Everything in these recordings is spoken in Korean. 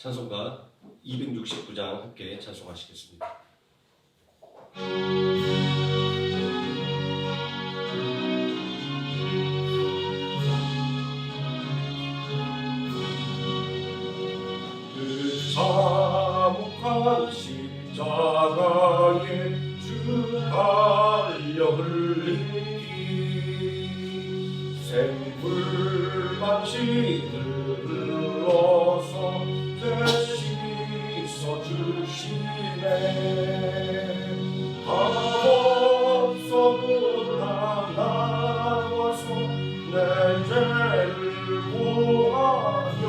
찬송가 269장 함께 찬송하시겠습니다. 그 참혹한 십자가에 주 달려 흘리기 생불같이 흘러서 되시서 주시네. 감없어도 다 나와서 내 죄를 보하면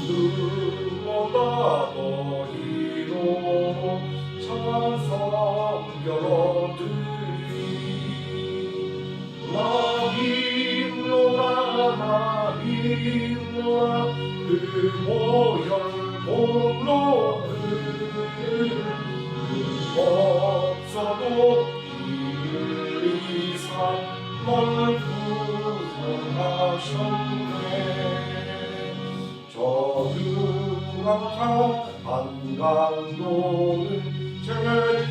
이름보다 더 희롱 찬송 열어드리. 나 믿노라 그 보혈 공로를 없어도 이리사 널 구원하셨네. 저 흉악한 한강도는 제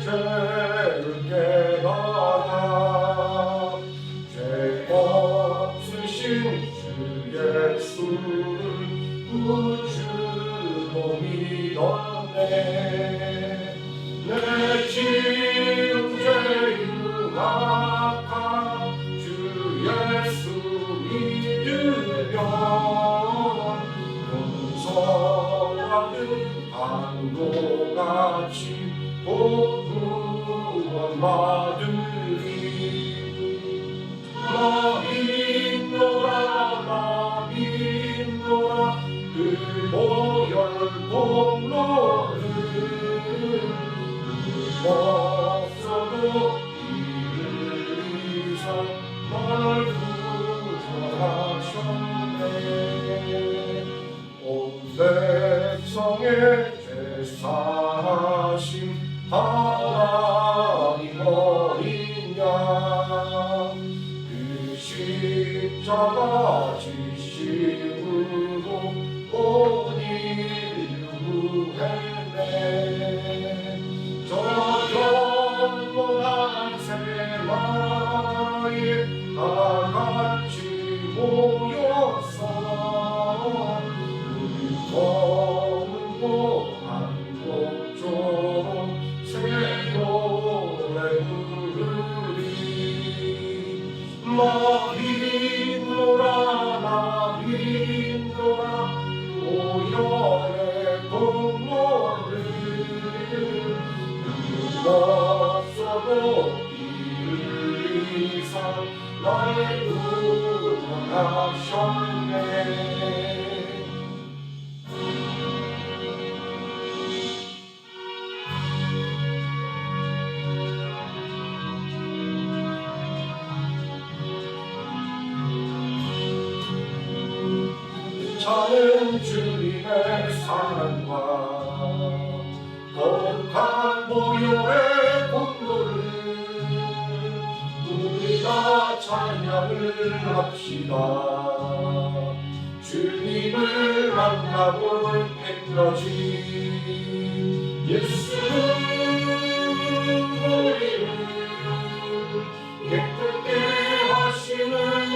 죄를 깨달아 죄 없으신 주 예수를 구주로 믿었네. 내 지은 죄 흉악한 주 예수 믿으면 용서받은 강도같이 곧 구원받으리. 나 믿노라 그 보혈 공로를 없어도 이리사 날 구원하셨네. 온 백성의 죄 사하심 하나님 어린 양 그 십자가 지심으로 온 인류 구했네. 저 영원한 세마에 다같이 모여서 검은 곳 한곡처럼 새 노래 부르리. 나 믿노라 보혈의 공로를 없어도 이리사 날 구원하셨네. 저는 주님의 사랑과 거룩한 보혈의 공로를 우리가 찬양을 합시다. 주님을 만나본 백러지 예수는 우리를 깨끗게 하시는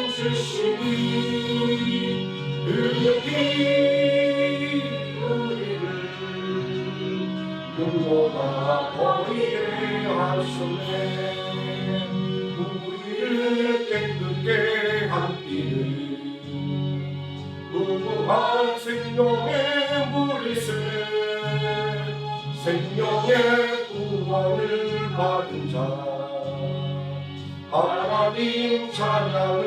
주시니 그렇게 우리를 눈보다 보이게 하셨네. 우리를 깨끗게 한 이는 무궁한 생명의 물이세. 생명의 구원을 받은 자 하나님 찬양을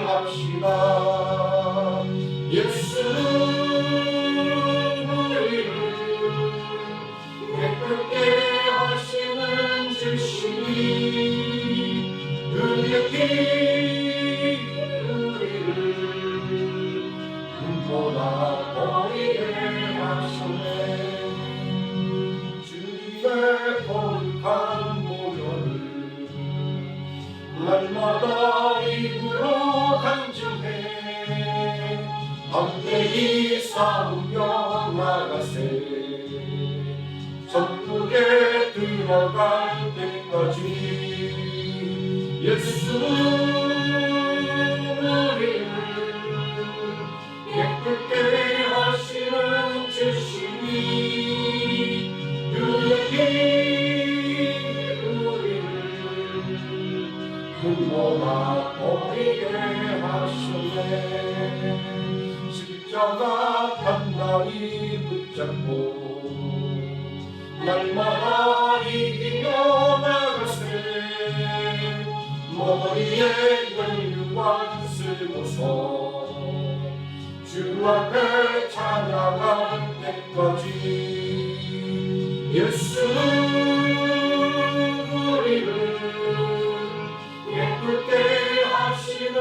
합시다. 예수는 우리를 깨끗게 하시는 주시니 그의 피 우리를 눈보다 보이게 하셨네. 주님의 거룩한 보혈을 날마다 입으로 간증해 담대히 싸우며 나가세 천국에 들어갈 때까지 예수 우리를 예쁘게 하시는 주시니 그의 길 우리를 흠모나 버리게 하시네 십자가 단단히 붙잡고 날마다 이기며 나가세 머리에 연유관 쓰고서 주 앞에 찬양할 때까지 예수 우리를 예쁘게 하시는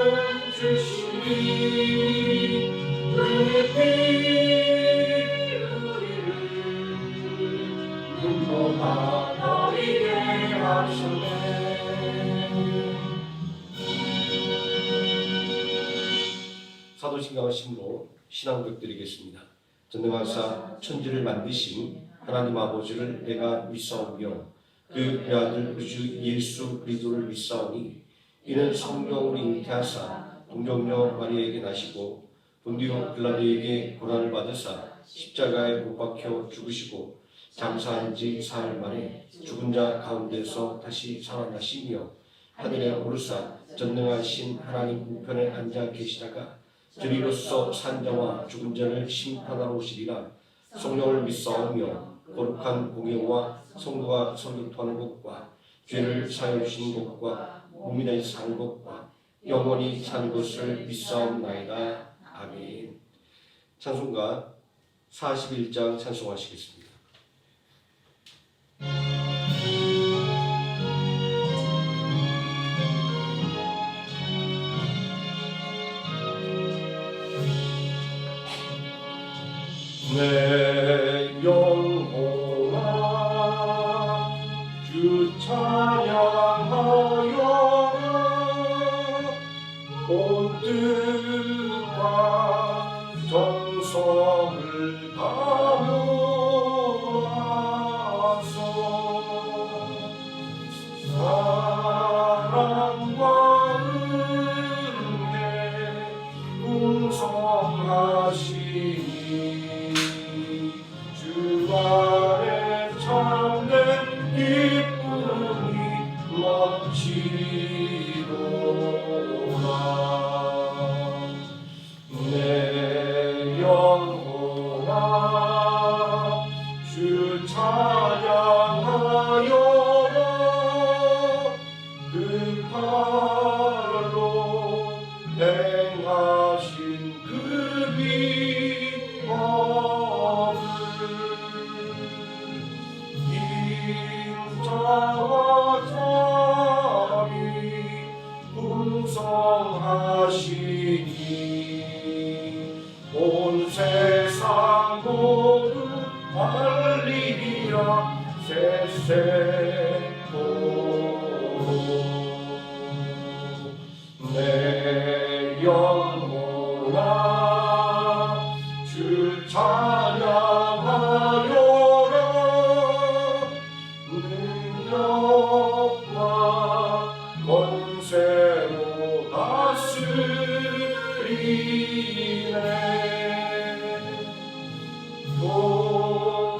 주시니 그의 피 우리를 눈보다 버리게 하시네 사도신강을 심으로 신앙고백 드리겠습니다. 전능하사 천지를 만드신 하나님 아버지를 내가 믿사오며 그 배아들 우주 예수 그리스도를 믿사오니 이는 성령으로 잉태하사 동정녀 마리아에게 나시고 본디오 빌라도에게 고난을 받으사 십자가에 못 박혀 죽으시고 장사한 지 사흘 만에 죽은 자 가운데서 다시 살아나시며 하늘에 오르사 전능하신 하나님 우편에 앉아 계시다가 저리로서 산 자와 죽은 자를 심판하러 오시리라. 성령을 믿사오며 거룩한 공예와 성도가 설교하는 것과 죄를 사하여 주시는 것과 몸이 다시 사는 것과 영원히 사는 것을 믿사옵나이다. 아멘. 찬송가 41장 찬송하시겠습니다. 내 영혼아 주 찬양하여라 온 뜻과 정성을 다모아서 사랑과 은혜 풍성하시니 주 안에 참된 기쁨이 넘치도다 내 영혼아 주 찬양하여라 그 팔로 행하신 그 비법을 인자와 자비 풍성하시니 온 세상 모두 알리리라 세세토록 내 영혼아 주 찬양하여라 능력과 권세로 다스리네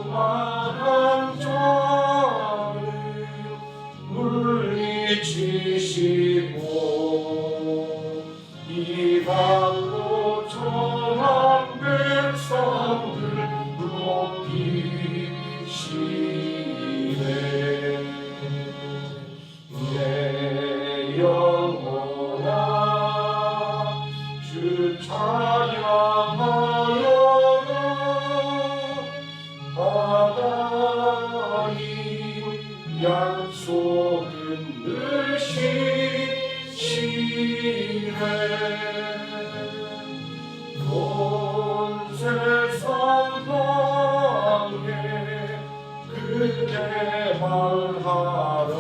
교만한 자를 물리치시고 이방도 천한 백성들 높이시네 내 영혼아 주 찬양하여라 하나님 약속은 늘 신실해 온 세상 방에 그대 말하라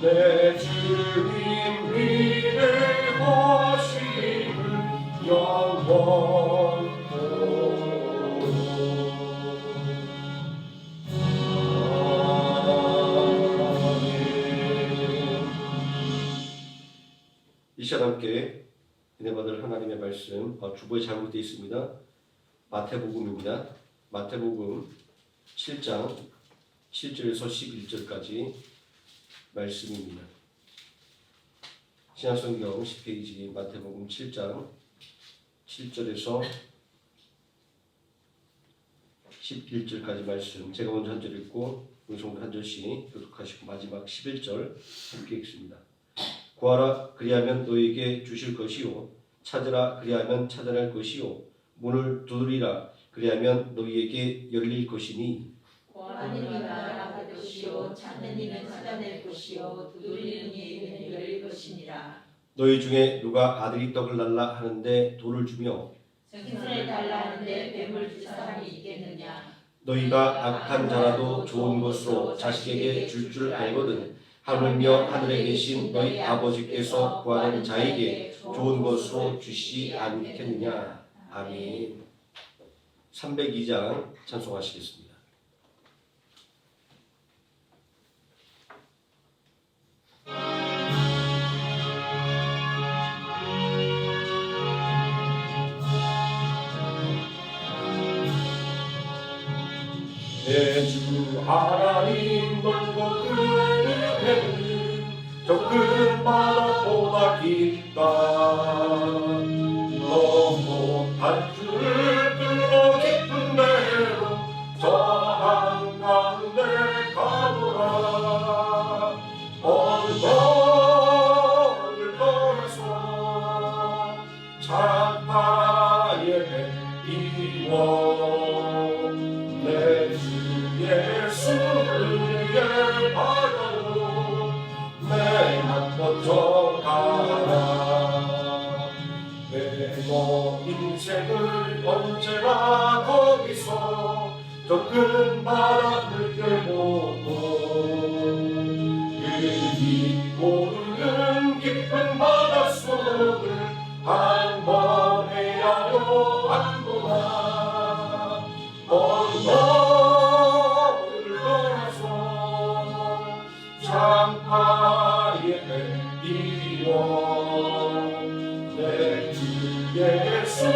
내 주님 위대하심을 이 시간 함께 은혜 받을 하나님의 말씀 주보에 잘못되어 있습니다. 마태복음입니다. 마태복음 7장 7절에서 11절까지 말씀입니다. 신약성경 10페이지 마태복음 7장 7절에서 11절까지 말씀, 제가 먼저 한 절 읽고 우리 성도 한 절씩 교독하시고 마지막 11절 함께 읽습니다. 구하라 그리하면 너에게 주실 것이요, 찾으라 그리하면 찾아낼 것이요, 문을 두드리라 그리하면 너희에게 열릴 것이니. 구하는 이는 받을 것이요, 찾는 이는 찾아낼 것이요, 두드리는 이에게는 열릴 것이니라. 너희 중에 누가 아들이 떡을 달라 하는데 돌을 주며 생선을 달라 하는데 뱀을 줄 사람이 있겠느냐. 너희가 악한 자라도 좋은 것으로 자식에게 줄 줄 알거든 하물며 하늘에 계신 너희 아버지께서 구하는 자에게 좋은 것으로 주시지 않겠느냐. 아멘. 302장 찬송하시겠습니다. 내 주 하나님 넓고 큰 은혜는 저 큰 바다보다 깊다. 너 못할 줄을 뚫어 깊은 데로 저 한가운데 가보라. 언덕을 떠나서 창파에 이워 내 주 예수를 위해 바다로 내 맘 뻗쳐 가라. 내 인생을 언제나 거기서 저 큰 바람을 껴보고 그 모르는 깊은 바닷속을 한 번 헤아려 안보나. 언덕을 떠나서 창파에 뱀비워 내 주 예수를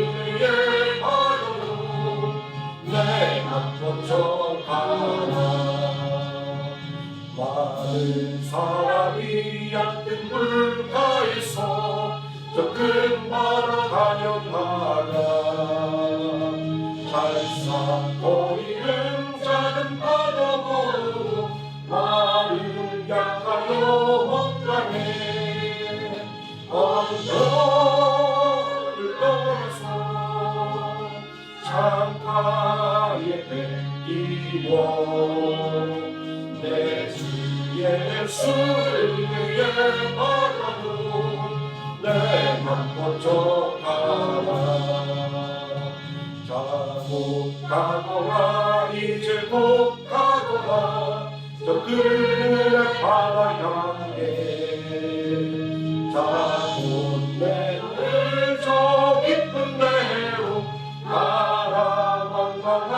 위해 바다로 내 맘 뻗쳐 가라. 많은 사람이 얕은 물가에서 저 큰 바다 가려다가 잘싹거리는 작은 바다로 말을 약하여 못 가네. 언덕을 떠나서 창가에 뱀기워 내 주 예수를 위해 바다로 내 맘 뻗쳐 가라. 자 곧 가거라 이제 곧 가거라 저 그늘의 바다 향해. 자 곧 내 눈을 저 깊은 데로 가라. 망망한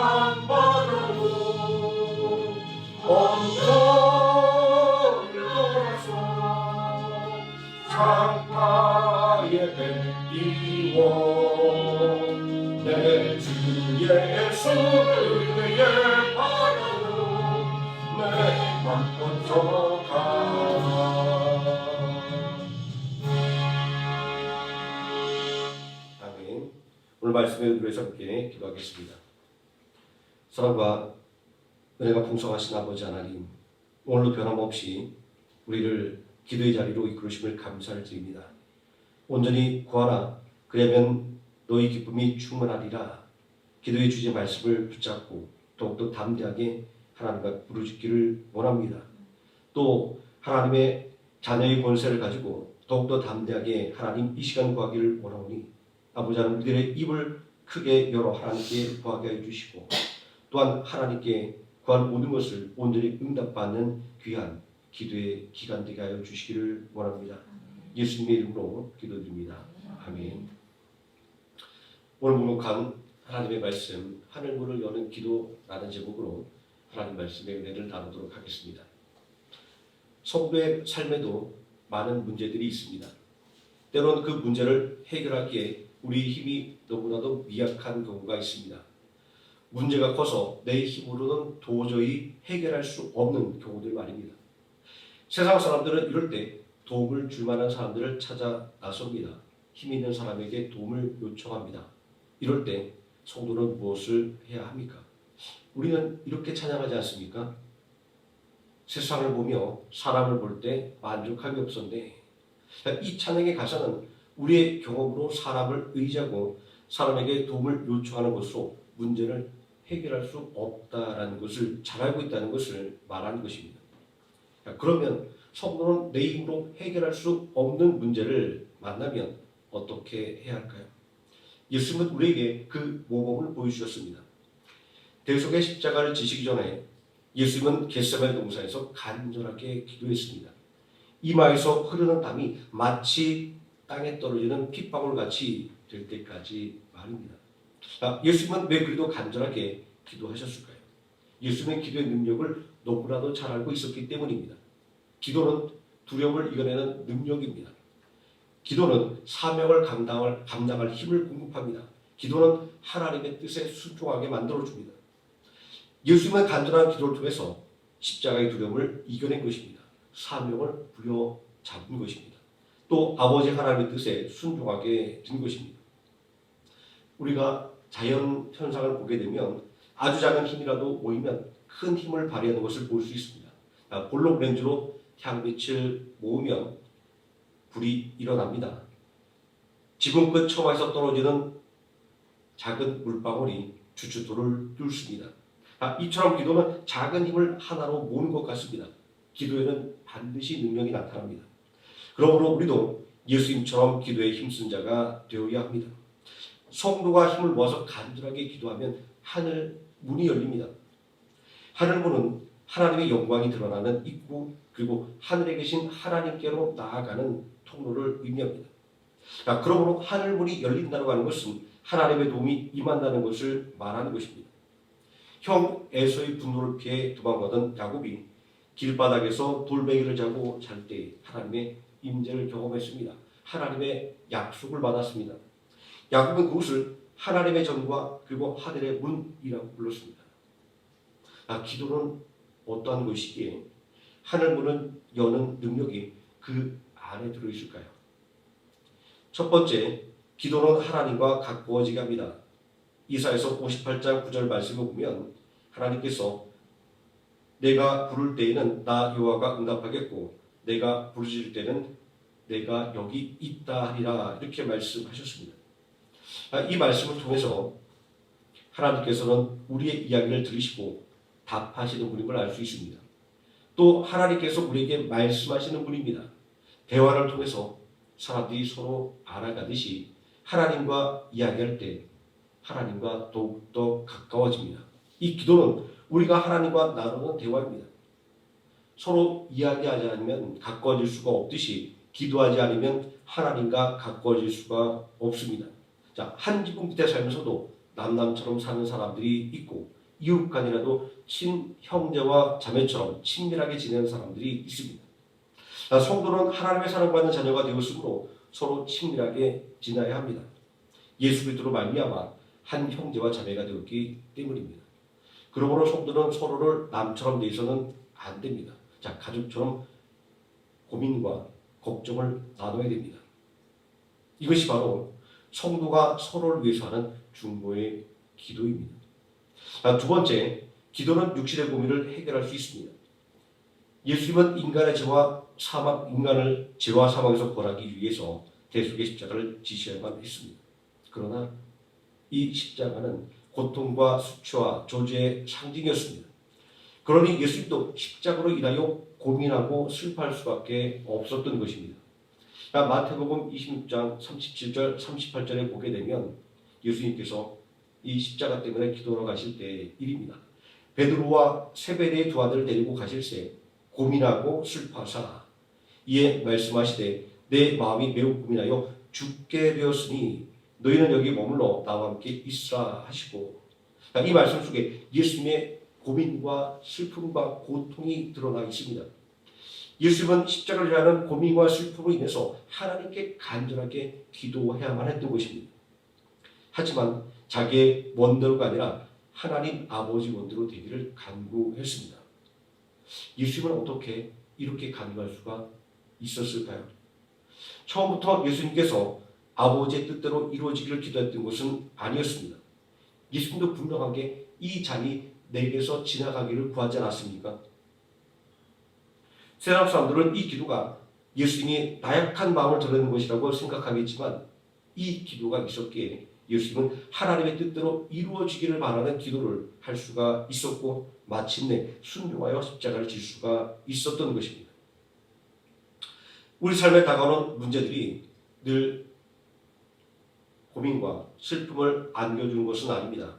바다로 언덕을 떠나서 창가에 뱀비워 내 주 예수를 위해 바다로 내 맘 뻗쳐 가라. 아멘. 오늘 말씀에 의해서 함께 기도하겠습니다. 사랑과 은혜가 풍성하신 아버지 하나님, 오늘도 변함없이 우리를 기도의 자리로 이끌으심을 감사를 드립니다. 온전히 구하라 그러면 너희 기쁨이 충만하리라. 기도의 주제 말씀을 붙잡고 더욱더 담대하게 하나님과 부르짖기를 원합니다. 또 하나님의 자녀의 권세를 가지고 더욱더 담대하게 하나님 이 시간 구하기를 원하오니 아버지 하나님 우리들의 입을 크게 열어 하나님께 구하게 해주시고 또한 하나님께 구한 모든 것을 온전히 응답받는 귀한 기도의 기간 되게 하여 주시기를 원합니다. 예수님의 이름으로 기도드립니다. 아멘. 오늘 묵묵한 하나님의 말씀, 하늘문을 여는 기도라는 제목으로 하나님 말씀의 은혜를 나누도록 하겠습니다. 성도의 삶에도 많은 문제들이 있습니다. 때론 그 문제를 해결하기에 우리 힘이 너무나도 미약한 경우가 있습니다. 문제가 커서 내 힘으로는 도저히 해결할 수 없는 경우들 말입니다. 세상 사람들은 이럴 때 도움을 줄 만한 사람들을 찾아 나섭니다. 힘 있는 사람에게 도움을 요청합니다. 이럴 때 성도는 무엇을 해야 합니까? 우리는 이렇게 찬양하지 않습니까? 세상을 보며 사람을 볼 때 만족함이 없었네. 이 찬양의 가사는 우리의 경험으로 사람을 의지하고 사람에게 도움을 요청하는 것으로 문제를 해결할 수 없다라는 것을 잘 알고 있다는 것을 말하는 것입니다. 그러면 성도는 내 힘으로 해결할 수 없는 문제를 만나면 어떻게 해야 할까요? 예수님은 우리에게 그 모범을 보여주셨습니다. 대속의 십자가를 지시기 전에 예수님은 겟세마네 동산에서 간절하게 기도했습니다. 이마에서 흐르는 땀이 마치 땅에 떨어지는 핏방울같이 될 때까지 말입니다. 예수님은 왜 그리도 간절하게 기도하셨을까요? 예수님의 기도의 능력을 너무나도 잘 알고 있었기 때문입니다. 기도는 두려움을 이겨내는 능력입니다. 기도는 사명을 감당할 힘을 공급합니다. 기도는 하나님의 뜻에 순종하게 만들어줍니다. 예수님은 간절한 기도를 통해서 십자가의 두려움을 이겨낸 것입니다. 사명을 부여잡은 것입니다. 또 아버지 하나님의 뜻에 순종하게 된 것입니다. 우리가 자연 현상을 보게 되면 아주 작은 힘이라도 모이면 큰 힘을 발휘하는 것을 볼 수 있습니다. 볼록 렌즈로 태양빛을 모으면 불이 일어납니다. 지붕 끝 처마에서 떨어지는 작은 물방울이 주춧돌을 뚫습니다. 이처럼 기도는 작은 힘을 하나로 모으는 것 같습니다. 기도에는 반드시 능력이 나타납니다. 그러므로 우리도 예수님처럼 기도에 힘쓴 자가 되어야 합니다. 성도가 힘을 모아서 간절하게 기도하면 하늘 문이 열립니다. 하늘 문은 하나님의 영광이 드러나는 입구, 그리고 하늘에 계신 하나님께로 나아가는 통로를 의미합니다. 그러므로 하늘 문이 열린다고 하는 것은 하나님의 도움이 임한다는 것을 말하는 것입니다. 형 에서의 분노를 피해 도망가던 야곱이 길바닥에서 돌멩이를 자고 잘 때 하나님의 임재를 경험했습니다. 하나님의 약속을 받았습니다. 야곱은 그것을 하나님의 전과 그리고 하늘의 문이라고 불렀습니다. 기도는 어떠한 것이기에 하늘 문을 여는 능력이 그 안에 들어있을까요? 첫 번째, 기도는 하나님과 가까워지게 합니다. 이사야서 58장 9절 말씀을 보면 하나님께서 내가 부를 때에는 나 여호와가 응답하겠고 내가 부르짖을 때는 내가 여기 있다 하리라 이렇게 말씀하셨습니다. 이 말씀을 통해서 하나님께서는 우리의 이야기를 들으시고 답하시는 분인 걸 알 수 있습니다. 또 하나님께서 우리에게 말씀하시는 분입니다. 대화를 통해서 사람들이 서로 알아가듯이 하나님과 이야기할 때 하나님과 더욱더 가까워집니다. 이 기도는 우리가 하나님과 나누는 대화입니다. 서로 이야기하지 않으면 가까워질 수가 없듯이 기도하지 않으면 하나님과 가까워질 수가 없습니다. 한 지붕 밑에 살면서도 남남처럼 사는 사람들이 있고 이웃간이라도 친형제와 자매처럼 친밀하게 지내는 사람들이 있습니다. 성도는 하나님의 사랑받는 자녀가 되었으므로 서로 친밀하게 지내야 합니다. 예수 그리스도로 말미암아 한 형제와 자매가 되었기 때문입니다. 그러므로 성도는 서로를 남처럼 대해서는 안 됩니다. 가족처럼 고민과 걱정을 나눠야 됩니다. 이것이 바로 성도가 서로를 위해서 하는 중보의 기도입니다. 두 번째, 기도는 육신의 고민을 해결할 수 있습니다. 예수님은 인간을 죄와 사망에서 구원하기 위해서 대속의 십자가를 지시해야만 했습니다. 그러나 이 십자가는 고통과 수치와 저주의 상징이었습니다. 그러니 예수님도 십자가로 인하여 고민하고 슬퍼할 수밖에 없었던 것입니다. 마태복음 26장 37절 38절에 보게 되면 예수님께서 이 십자가 때문에 기도하러 가실 때 일입니다. 베드로와 세베대의 두 아들을 데리고 가실새 고민하고 슬퍼하사 이에 말씀하시되 내 마음이 매우 고민하여 죽게 되었으니 너희는 여기 머물러 나와 함께 있으라 하시고, 이 말씀 속에 예수님의 고민과 슬픔과 고통이 드러나 있습니다. 예수님은 십자가를 위하는 고민과 슬픔으로 인해서 하나님께 간절하게 기도해야만 했던 것입니다. 하지만 자기의 원대로가 아니라 하나님 아버지 원대로 되기를 간구했습니다. 예수님은 어떻게 이렇게 간구할 수가 있었을까요? 처음부터 예수님께서 아버지의 뜻대로 이루어지기를 기도했던 것은 아니었습니다. 예수님도 분명하게 이 잔이 내게서 지나가기를 구하지 않았습니까? 세상 사람들은 이 기도가 예수님이 나약한 마음을 드러내는 것이라고 생각하겠지만 이 기도가 있었기에 예수님은 하나님의 뜻대로 이루어지기를 바라는 기도를 할 수가 있었고 마침내 순종하여 십자가를 질 수가 있었던 것입니다. 우리 삶에 다가오는 문제들이 늘 고민과 슬픔을 안겨주는 것은 아닙니다.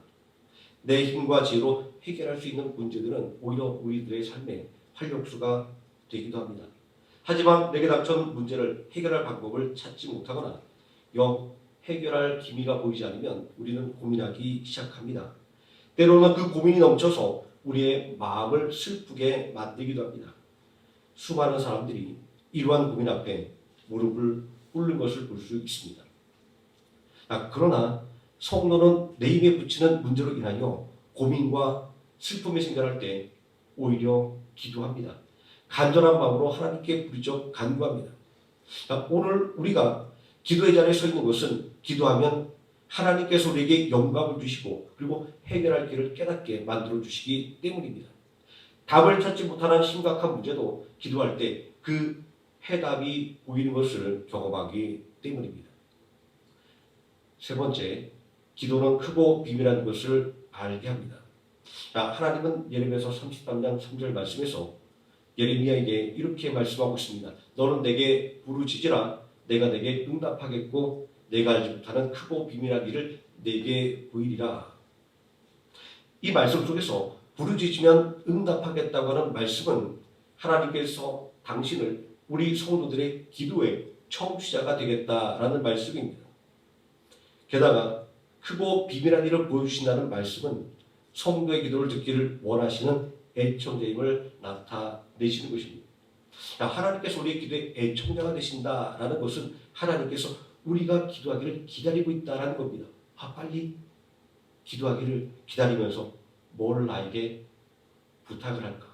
내 힘과 지혜로 해결할 수 있는 문제들은 오히려 우리들의 삶의 활력소가 되기도 합니다. 하지만 내게 닥쳐온 문제를 해결할 방법을 찾지 못하거나 영 해결할 기미가 보이지 않으면 우리는 고민하기 시작합니다. 때로는 그 고민이 넘쳐서 우리의 마음을 슬프게 만들기도 합니다. 수많은 사람들이 이러한 고민 앞에 무릎을 꿇는 것을 볼 수 있습니다. 그러나 성도는 내 힘에 부치는 문제로 인하여 고민과 슬픔이 생겨날 때 오히려 기도합니다. 간절한 마음으로 하나님께 부르짖어 간구합니다. 오늘 우리가 기도의 자리에 서 있는 것은 기도하면 하나님께서 우리에게 영감을 주시고 그리고 해결할 길을 깨닫게 만들어 주시기 때문입니다. 답을 찾지 못하는 심각한 문제도 기도할 때 그 해답이 보이는 것을 경험하기 때문입니다. 세 번째, 기도는 크고 비밀한 것을 알게 합니다. 하나님은 예레미야서 33장 3절 말씀에서 예레미야에게 이렇게 말씀하고 있습니다. 너는 내게 부르짖으라. 내가 내게 응답하겠고 내가 알지 못하는 크고 비밀한 일을 내게 보이리라. 이 말씀 속에서 부르짖으면 응답하겠다고 하는 말씀은 하나님께서 당신을 우리 성도들의 기도의 청취자가 되겠다라는 말씀입니다. 게다가 크고 비밀한 일을 보여주신다는 말씀은 성도의 기도를 듣기를 원하시는 애청자임을 나타내시는 것입니다. 하나님께서 우리의 기도의 애청자가 되신다라는 것은 하나님께서 우리가 기도하기를 기다리고 있다라는 겁니다. 빨리 기도하기를 기다리면서 뭘 나에게 부탁을 할까?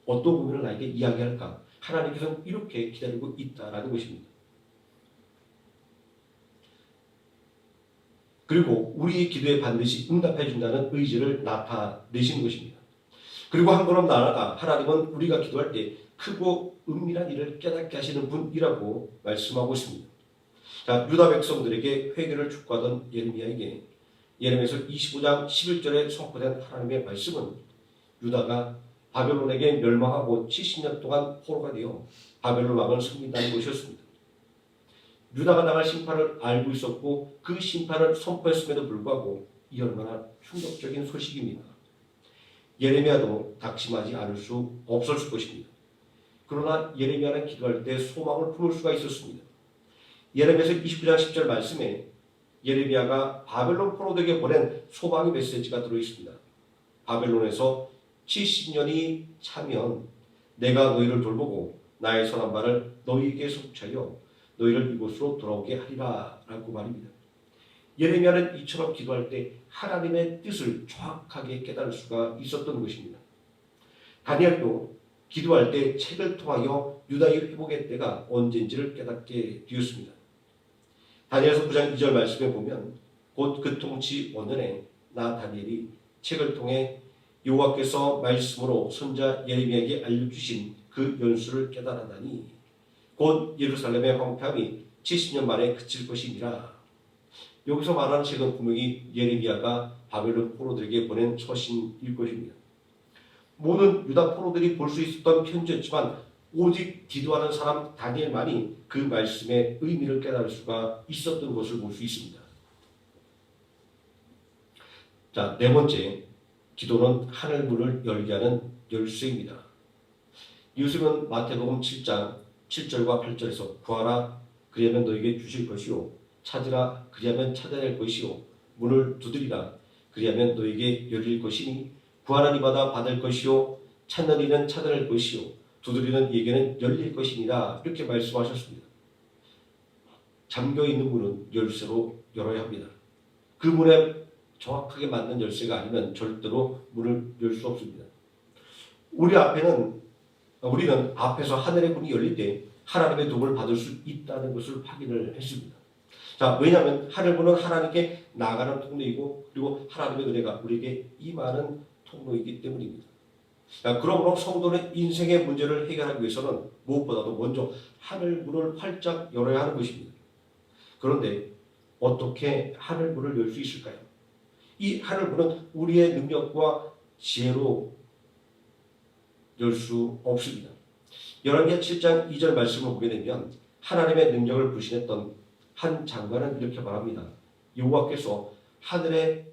어떤 고민을 나에게 이야기할까? 하나님께서는 이렇게 기다리고 있다라는 것입니다. 그리고 우리의 기도에 반드시 응답해 준다는 의지를 나타내시는 것입니다. 그리고 한 걸음 나아가 하나님은 우리가 기도할 때 크고 은밀한 일을 깨닫게 하시는 분이라고 말씀하고 있습니다. 유다 백성들에게 회개를 촉구하던 예레미야에게 예레미야서 25장 11절에 선포된 하나님의 말씀은 유다가 바벨론에게 멸망하고 70년 동안 포로가 되어 바벨론 왕을 섬긴다는 것이었습니다. 유다가 당할 심판을 알고 있었고 그 심판을 선포했음에도 불구하고 이 얼마나 충격적인 소식입니다. 예레미야도 낙심하지 않을 수 없었을 것입니다. 그러나 예레미야는 기도할 때 소망을 품을 수가 있었습니다. 예레미야서 29장 10절 말씀에 예레미야가 바벨론 포로들에게 보낸 소망의 메시지가 들어있습니다. 바벨론에서 70년이 차면 내가 너희를 돌보고 나의 선한 말을 너희에게 성취하여 너희를 이곳으로 돌아오게 하리라 라고 말입니다. 예레미야는 이처럼 기도할 때 하나님의 뜻을 정확하게 깨달을 수가 있었던 것입니다. 다니엘도 기도할 때 책을 통하여 유다의 회복의 때가 언제인지를 깨닫게 되었습니다. 다니엘서 9장 2절 말씀에 보면 곧 그 통치 원년에 나 다니엘이 책을 통해 여호와께서 말씀으로 선자 예레미야에게 알려주신 그 연수를 깨달았나니 곧 예루살렘의 황폐함이 70년 만에 그칠 것이니라. 여기서 말하는 책은 분명히 예레미야가 바벨론 포로들에게 보낸 서신일 것입니다. 모든 유다 포로들이 볼 수 있었던 편지였지만 오직 기도하는 사람 다니엘만이 그 말씀의 의미를 깨달을 수가 있었던 것을 볼 수 있습니다. 네 번째, 기도는 하늘 문을 열게 하는 열쇠입니다. 예수님은 마태복음 7장 7절과 8절에서 구하라 그리하면 너에게 주실 것이요 찾으라 그리하면 찾아낼 것이요 문을 두드리라 그리하면 너에게 열릴 것이니 구하는 이마다 받을 것이요 찾는 이는 찾아낼 것이요 두드리는 이에게는 열릴 것이니라 이렇게 말씀하셨습니다. 잠겨있는 문은 열쇠로 열어야 합니다. 그 문에 정확하게 맞는 열쇠가 아니면 절대로 문을 열 수 없습니다. 우리는 앞에서 하늘의 문이 열릴 때 하나님의 도움을 받을 수 있다는 것을 확인을 했습니다. 자, 왜냐하면 하늘 문은 하나님께 나가는 통로이고 그리고 하나님의 은혜가 우리에게 임하는 통로이기 때문입니다. 자, 그러므로 성도는 인생의 문제를 해결하기 위해서는 무엇보다도 먼저 하늘 문을 활짝 열어야 하는 것입니다. 그런데 어떻게 하늘 문을 열 수 있을까요? 이 하늘 문은 우리의 능력과 지혜로 열 수 없습니다. 열왕기하 7장 2절 말씀을 보게 되면 하나님의 능력을 불신했던 한 장관은 이렇게 말합니다. 여호와께서 하늘에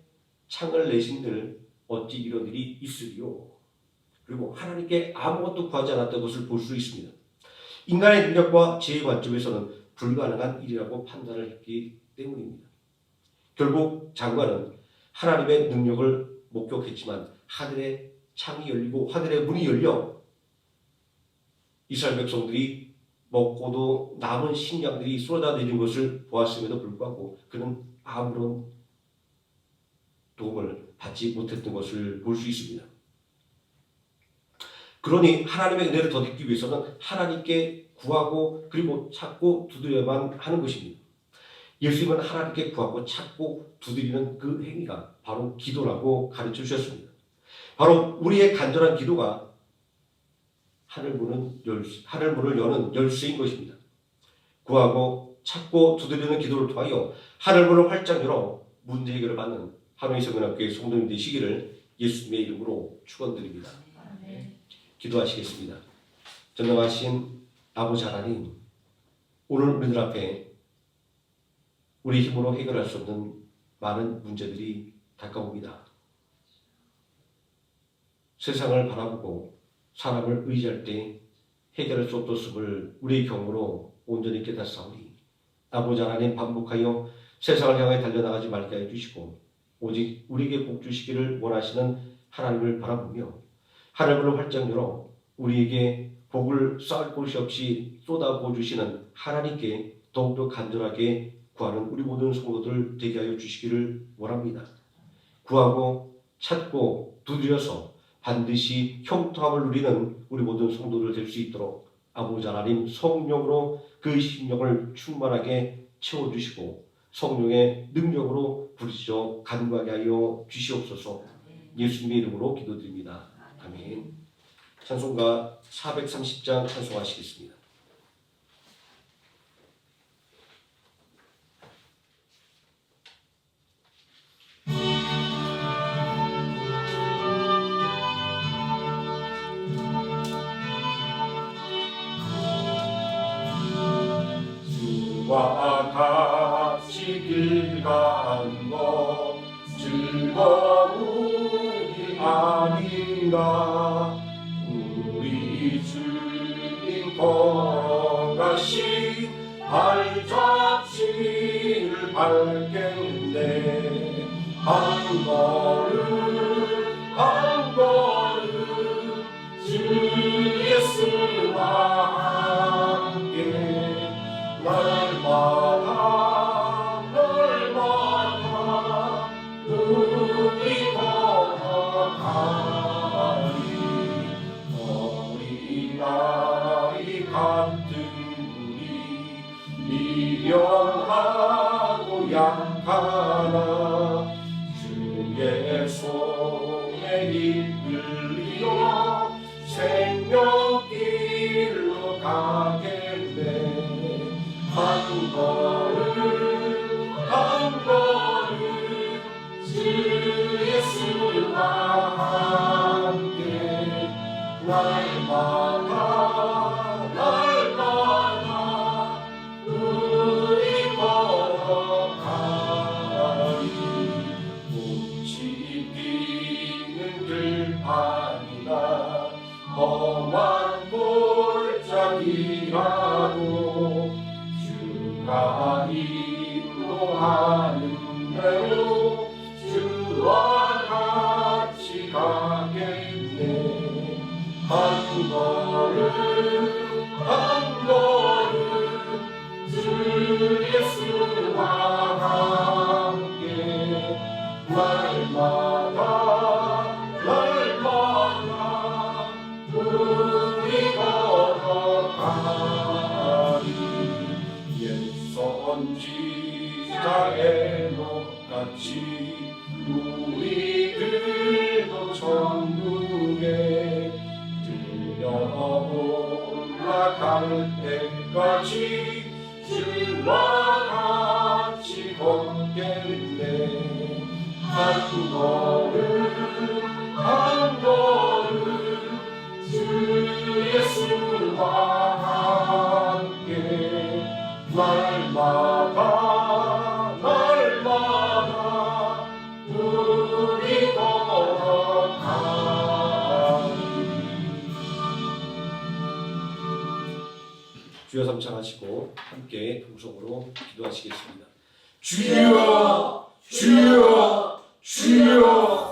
창을 내신들 어찌 이런 일이 있으리요. 그리고 하나님께 아무것도 구하지 않았던 것을 볼 수 있습니다. 인간의 능력과 지혜의 관점에서는 불가능한 일이라고 판단을 했기 때문입니다. 결국 장관은 하나님의 능력을 목격했지만 하늘의 창이 열리고 하늘의 문이 열려 이스라엘 백성들이 먹고도 남은 식량들이 쏟아내린 것을 보았음에도 불구하고 그는 아무런 도움을 받지 못했던 것을 볼 수 있습니다. 그러니 하나님의 은혜를 덧입기 위해서는 하나님께 구하고 그리고 찾고 두드려야만 하는 것입니다. 예수님은 하나님께 구하고 찾고 두드리는 그 행위가 바로 기도라고 가르쳐 주셨습니다. 바로 우리의 간절한 기도가 하늘 문을 여는 열쇠인 것입니다. 구하고 찾고 두드리는 기도를 통하여 하늘 문을 활짝 열어 문제 해결을 받는 하노이 성연합교회 성도님 되시기를 예수님의 이름으로 축원드립니다. 기도하시겠습니다. 전능하신 아버지 하나님, 오늘 우리들 앞에 우리 힘으로 해결할 수 없는 많은 문제들이 다가옵니다. 세상을 바라보고 사람을 의지할 때 해결할 수 없었음을 우리의 경우로 온전히 깨닫사오니 아버지 하나님 반복하여 세상을 향해 달려나가지 말게 해주시고 오직 우리에게 복 주시기를 원하시는 하나님을 바라보며 하늘문을 활짝 열어 우리에게 복을 쌓을 곳이 없이 쏟아부어 주시는 하나님께 더욱더 간절하게 구하는 우리 모든 성도들 되게 하여 주시기를 원합니다. 구하고 찾고 두드려서 반드시 형통함을 누리는 우리 모든 성도들 될 수 있도록 아버지 하나님 성령으로 그 심령을 충만하게 채워주시고 성령의 능력으로 부르짖어 간구하게 하여 주시옵소서. 예수님의 이름으로 기도드립니다. 아멘. 찬송가 430장 찬송하시겠습니다. 주와 같이 길 가는 것 즐거움이 아닌가. 우리 주님 걸어가신 발자취를 밟겠네. 한 걸음 한 걸음 주 예수와 함께 날마다 우리 걸어가리. 어린아이 같은 우리 미련하고 약하나 주의 손에 이끌리어 생명길로 가겠네. 한 걸음 한 걸음 주 예수와 함께 날마다 우리 걸어가리. 꽃이 피는 십자가의 못같이 우리들도 천국에 들려 올라갈 때까지 주와 같이 걷겠네. 한 걸음 한 걸음 주 예수와 함께 날마다 날마다 우리 걸어가리. 주여 삼창하시고 함께 동성으로 기도하시겠습니다. 주여 주여 주여.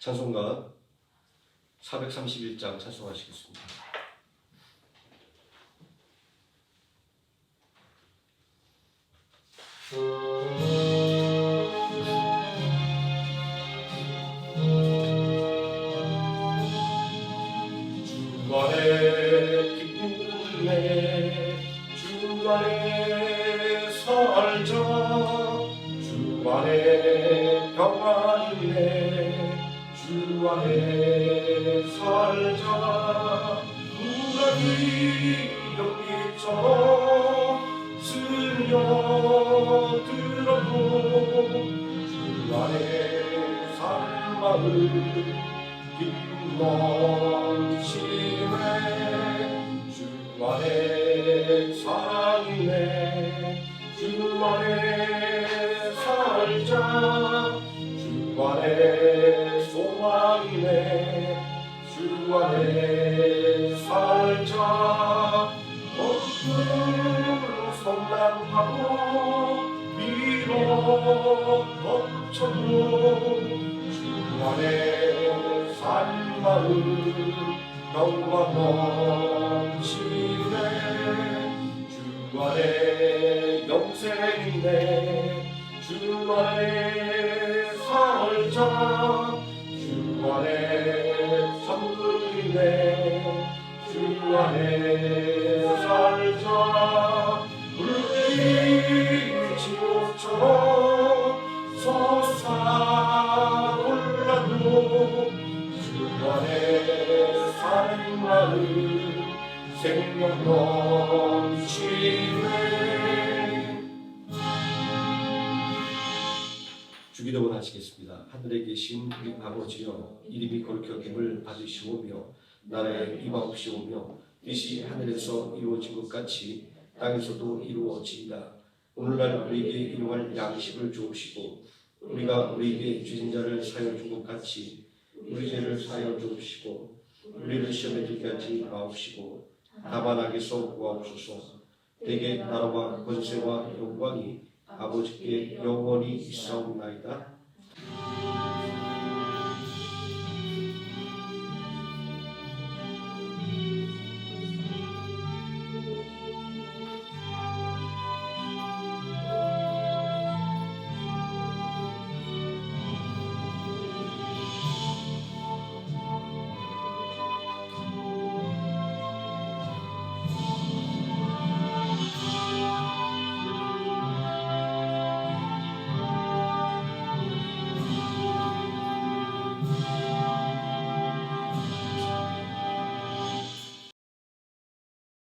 찬송가 431장 찬송하시겠습니다. 주안에 기쁨에 주안에 살자 주안에 평안이네 주안에 살자 우라기 연기처럼 스며들어도 주 안에 산 마음 기쁨 넘치네 주 안에 사랑이네 주 안에 살자 주 안에 소망이네 주 안에 살자 어두운 성난하고 밀어 덮쳐도 주 안에 산 마음 영광 넘치네 주 안에 영생이네 주 안에 살자 주 안에 천국이네 주 안에 살자 물이 지옥처럼 솟아올라도 주 안에 사는 마음 생명 넘치네. 주기도문 하시겠습니다. 하늘에 계신 우리 아버지여 이름이 거룩히 여김을 받으시오며 나라의 임하옵시오며 뜻이 하늘에서 이루어진 것 같이 땅에서도 이루어지이다. 오늘날 우리에게 일용할 양식을 주옵시고 우리가 우리에게 죄진 자를 사하여 준 것 같이 우리 죄를 사하여 주옵시고 우리를 시험에 들게 하지 마옵시고 다만 악에서 구하옵소서. 대개 나라와 권세와 영광이 아버지께 영원히 있사옵나이다.